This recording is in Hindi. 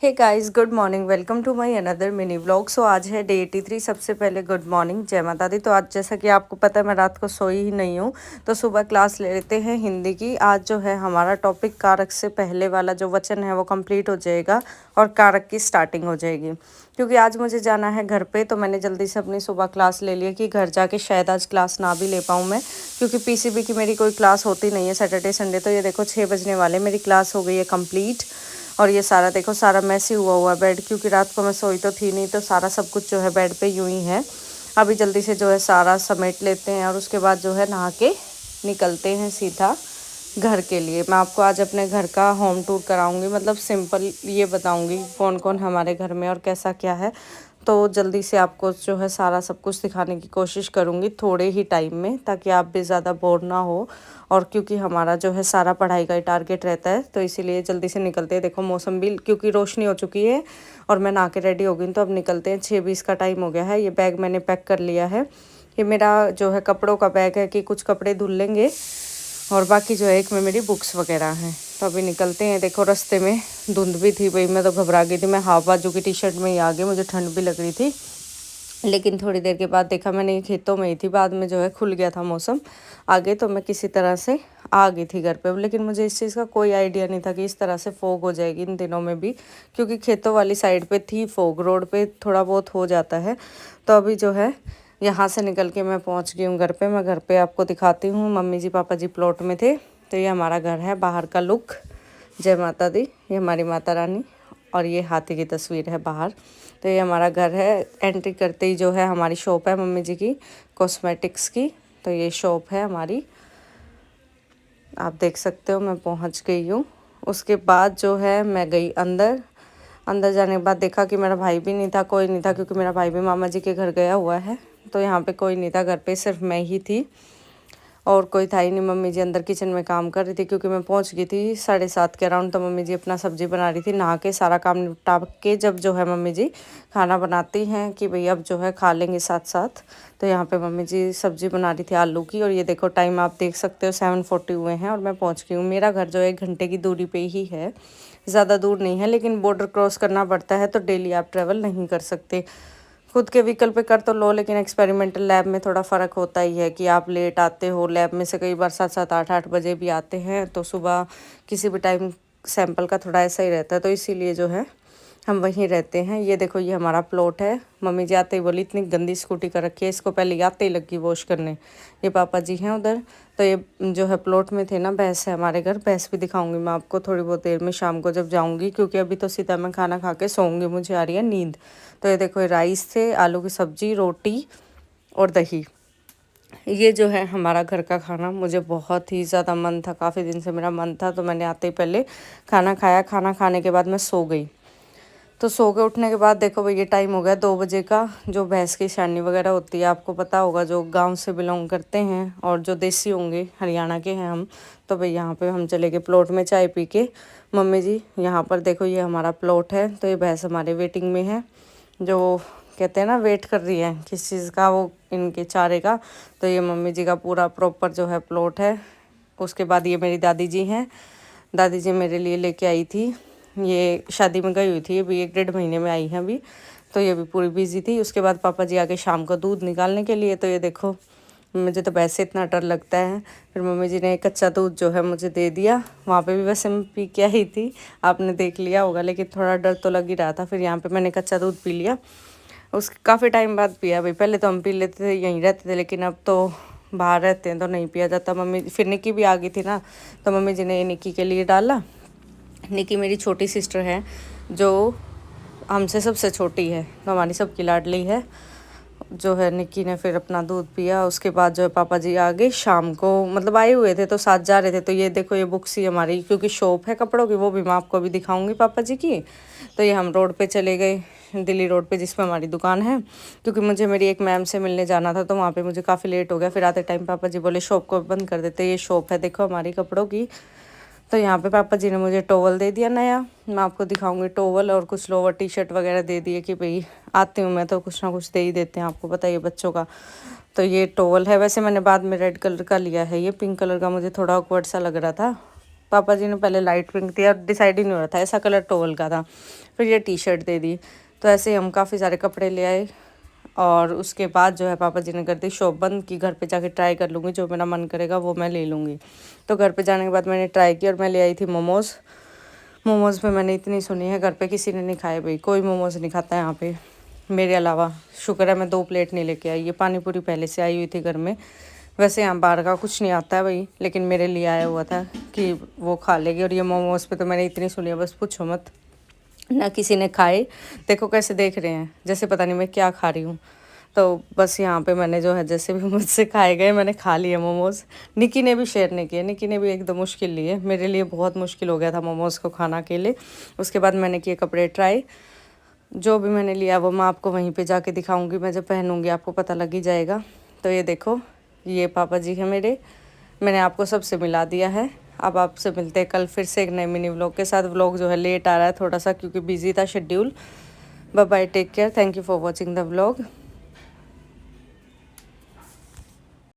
Hey guys, good morning. Welcome to my another mini vlog. So आज है डे 83। सबसे पहले गुड मॉर्निंग, जय माता दी। तो आज जैसा कि आपको पता है मैं रात को सोई ही नहीं हूँ, तो सुबह क्लास ले लेते हैं हिंदी की। आज जो है हमारा टॉपिक कारक से पहले वाला जो वचन है वो कंप्लीट हो जाएगा और कारक की स्टार्टिंग हो जाएगी। क्योंकि आज मुझे जाना है घर पे, तो मैंने जल्दी से अपनी सुबह क्लास ले लिया कि घर जाके शायद आज क्लास ना भी ले पाऊँ मैं, क्योंकि पीसीबी की मेरी कोई क्लास होती नहीं है सैटरडे संडे। तो ये देखो 6 बजने वाले, मेरी क्लास हो गई है कंप्लीट। और ये सारा देखो, सारा मैसी हुआ बेड, क्योंकि रात को मैं सोई तो थी नहीं, तो सारा सब कुछ जो है बेड पे यूं ही है। अभी जल्दी से जो है सारा समेट लेते हैं और उसके बाद जो है नहा के निकलते हैं सीधा घर के लिए। मैं आपको आज अपने घर का होम टूर कराऊंगी, मतलब सिंपल ये बताऊंगी कौन कौन हमारे घर में और कैसा क्या है। तो जल्दी से आपको जो है सारा सब कुछ दिखाने की कोशिश करूँगी थोड़े ही टाइम में, ताकि आप भी ज़्यादा बोर ना हो। और क्योंकि हमारा जो है सारा पढ़ाई का ही टारगेट रहता है, तो इसीलिए जल्दी से निकलते हैं। देखो मौसम भी क्योंकि रोशनी हो चुकी है और मैं नहा के रेडी हो गई, तो अब निकलते हैं। 6:20 का टाइम हो गया है। ये बैग मैंने पैक कर लिया है। ये मेरा जो है कपड़ों का बैग है कि कुछ कपड़े धुल लेंगे, और बाकी जो है एक में मेरी बुक्स वगैरह हैं। तो अभी निकलते हैं। देखो रास्ते में धुंध भी थी भाई, मैं तो घबरा गई थी। मैं हाफ बाजू की टी शर्ट में ही आ गई, मुझे ठंड भी लग रही थी। लेकिन थोड़ी देर के बाद देखा मैंने, ये खेतों में ही थी, बाद में जो है खुल गया था मौसम आगे, तो मैं किसी तरह से आ गई थी घर पे। लेकिन मुझे इस चीज़ का कोई आइडिया नहीं था कि इस तरह से फोग हो जाएगी इन दिनों में भी, क्योंकि खेतों वाली साइड पे थी फोग, रोड पे थोड़ा बहुत हो जाता है। तो अभी जो है यहाँ से निकल के मैं पहुँच गई हूँ घर पे। मैं घर पे आपको दिखाती हूँ। मम्मी जी पापा जी प्लॉट में थे। तो ये हमारा घर है, बाहर का लुक। जय माता दी। ये हमारी माता रानी, और ये हाथी की तस्वीर है बाहर। तो ये हमारा घर है। एंट्री करते ही जो है हमारी शॉप है मम्मी जी की, कॉस्मेटिक्स की। तो ये शॉप है हमारी, आप देख सकते हो। मैं पहुंच गई हूँ। उसके बाद जो है मैं गई अंदर। अंदर जाने के बाद देखा कि मेरा भाई भी नहीं था, कोई नहीं था, क्योंकि मेरा भाई भी मामा जी के घर गया हुआ है। तो यहाँ पे कोई नहीं था, घर पे सिर्फ मैं ही थी और कोई था ही नहीं। मम्मी जी अंदर किचन में काम कर रही थी, क्योंकि मैं पहुंच गई थी 7:30 के अराउंड। तो मम्मी जी अपना सब्जी बना रही थी। नहा के सारा काम निपटा के जब जो है मम्मी जी खाना बनाती हैं कि भई अब जो है खा लेंगे साथ साथ, तो यहाँ पे मम्मी जी सब्जी बना रही थी आलू की। और ये देखो टाइम आप देख सकते हो, 7:40 हुए हैं और मैं पहुँच गई हूँ। मेरा घर जो है 1 घंटे की दूरी पर ही है, ज़्यादा दूर नहीं है, लेकिन बॉर्डर क्रॉस करना पड़ता है, तो डेली आप ट्रैवल नहीं कर सकते। खुद के व्हीकल पे कर तो लो, लेकिन एक्सपेरिमेंटल लैब में थोड़ा फ़र्क होता ही है कि आप लेट आते हो। लैब में से कई बार 7-7 8-8 बजे भी आते हैं, तो सुबह किसी भी टाइम सैंपल का थोड़ा ऐसा ही रहता है। तो इसीलिए जो है हम वहीं रहते हैं। ये देखो ये हमारा प्लॉट है। मम्मी जी आते ही बोली इतनी गंदी स्कूटी कर रखी है, इसको पहले आते ही लगी वॉश करने। ये पापा जी हैं उधर। तो ये जो है प्लॉट में थे ना, भैंस है हमारे घर। भैंस भी दिखाऊंगी मैं आपको थोड़ी बहुत देर में, शाम को जब जाऊंगी, क्योंकि अभी तो सीधा मैं खाना खा के सोऊंगी, मुझे आ रही है नींद। तो ये देखो ये राइस थे, आलू की सब्जी, रोटी और दही। ये जो है हमारा घर का खाना। मुझे बहुत ही ज़्यादा मन था, काफ़ी दिन से मेरा मन था, तो मैंने आते ही पहले खाना खाया। खाना खाने के बाद मैं सो गई। तो सो के उठने के बाद देखो भाई ये टाइम हो गया 2 बजे का। जो भैंस की छानी वगैरह होती है, आपको पता होगा, जो गांव से बिलोंग करते हैं और जो देसी होंगे, हरियाणा के हैं हम। तो भाई यहाँ पे हम चले गए प्लॉट में चाय पी के। मम्मी जी यहाँ पर देखो, ये हमारा प्लॉट है। तो ये भैंस हमारे वेटिंग में है, जो कहते हैं ना वेट कर रही है किस चीज़ का, वो इनके चारे का। तो ये मम्मी जी का पूरा प्रॉपर जो है प्लॉट है। उसके बाद ये मेरी दादी जी हैं। दादी जी मेरे लिए लेके आई थी, ये शादी में गई हुई थी, ये भी 1-1.5 महीने में आई हैं अभी। तो ये भी पूरी बिजी थी। उसके बाद पापा जी आके शाम को दूध निकालने के लिए। तो ये देखो मुझे तो वैसे इतना डर लगता है, फिर मम्मी जी ने कच्चा दूध जो है मुझे दे दिया। वहाँ पे भी वैसे मैं पी के आई थी, आपने देख लिया होगा, लेकिन थोड़ा डर तो लग ही रहा था। फिर यहाँ पे मैंने कच्चा दूध पी लिया, उस काफ़ी टाइम बाद पिया भाई। पहले तो हम पी लेते थे, यहीं रहते थे, लेकिन अब तो बाहर रहते हैं तो नहीं पिया जाता। मम्मी फिर निक्की भी आ गई थी ना, तो मम्मी जी ने ये निक्की के लिए डाला। निक्की मेरी छोटी सिस्टर है, जो हमसे सबसे छोटी है, तो हमारी सबकी लाडली है। जो है निक्की ने फिर अपना दूध पिया। उसके बाद जो है पापा जी आ गए शाम को, मतलब आए हुए थे तो साथ जा रहे थे। तो ये देखो ये बुक्स ही हमारी, क्योंकि शॉप है कपड़ों की, वो भी मैं आपको अभी दिखाऊंगी पापा जी की। तो ये हम रोड पे चले गए, दिल्ली रोड पे, जिसमें हमारी दुकान है। क्योंकि मुझे मेरी एक मैम से मिलने जाना था, तो वहाँ पे मुझे काफ़ी लेट हो गया। फिर आते टाइम पापा जी बोले शॉप को बंद कर देते। ये शॉप है देखो हमारी कपड़ों की। तो यहाँ पे पापा जी ने मुझे टॉवल दे दिया नया, मैं आपको दिखाऊंगी टॉवल, और कुछ लोअर टी शर्ट वगैरह दे दिए कि भाई आती हूँ मैं तो कुछ ना कुछ दे ही देते हैं, आपको पता है ये बच्चों का। तो ये टॉवल है, वैसे मैंने बाद में रेड कलर का लिया है, ये पिंक कलर का मुझे थोड़ा ऑकवर्ड सा लग रहा था। पापा जी ने पहले लाइट पिंक दिया, डिसाइड ही नहीं हो रहा था, ऐसा कलर टॉवल का था। फिर ये टी शर्ट दे दी। तो ऐसे ही हम काफ़ी सारे कपड़े ले आए और उसके बाद जो है पापा जी ने कर दी शॉप बंद कि घर पे जाके ट्राई कर लूँगी, जो मेरा मन करेगा वो मैं ले लूँगी। तो घर पे जाने के बाद मैंने ट्राई किया और मैं ले आई थी मोमोज़। मोमोज़ पे मैंने इतनी सुनी है, घर पे किसी ने नहीं खाए भाई, कोई मोमोज़ नहीं खाता है यहाँ पे मेरे अलावा। शुक्र है मैं 2 प्लेट नहीं लेके आई। ये पानी पूरी पहले से आई हुई थी घर में। वैसे यहाँ बाहर का कुछ नहीं आता है भाई, लेकिन मेरे लिए आया हुआ था कि वो खा लेगी। और ये मोमोज़ पे तो मैंने इतनी सुनी है, बस पूछो मत। ना किसी ने खाए, देखो कैसे देख रहे हैं जैसे पता नहीं मैं क्या खा रही हूँ। तो बस यहाँ पे मैंने जो है जैसे भी मुझसे खाए गए मैंने खा लिए मोमोज़। निकी ने भी शेयर नहीं किए, निकी ने भी एकदम मुश्किल लिए, मेरे लिए बहुत मुश्किल हो गया था मोमोज़ को खाना अकेले। उसके बाद मैंने किए कपड़े ट्राई। जो भी मैंने लिया वो मैं आपको वहीं पे जाके दिखाऊंगी, मैं जब पहनूंगी आपको पता लग ही जाएगा। तो ये देखो, ये पापा जी हैं मेरे, मैंने आपको सबसे मिला दिया है। अब आपसे मिलते हैं कल फिर से एक नए मिनी व्लॉग के साथ। व्लॉग जो है लेट आ रहा है थोड़ा सा क्योंकि बिजी था schedule. Bye bye, take care, thank you for watching the vlog.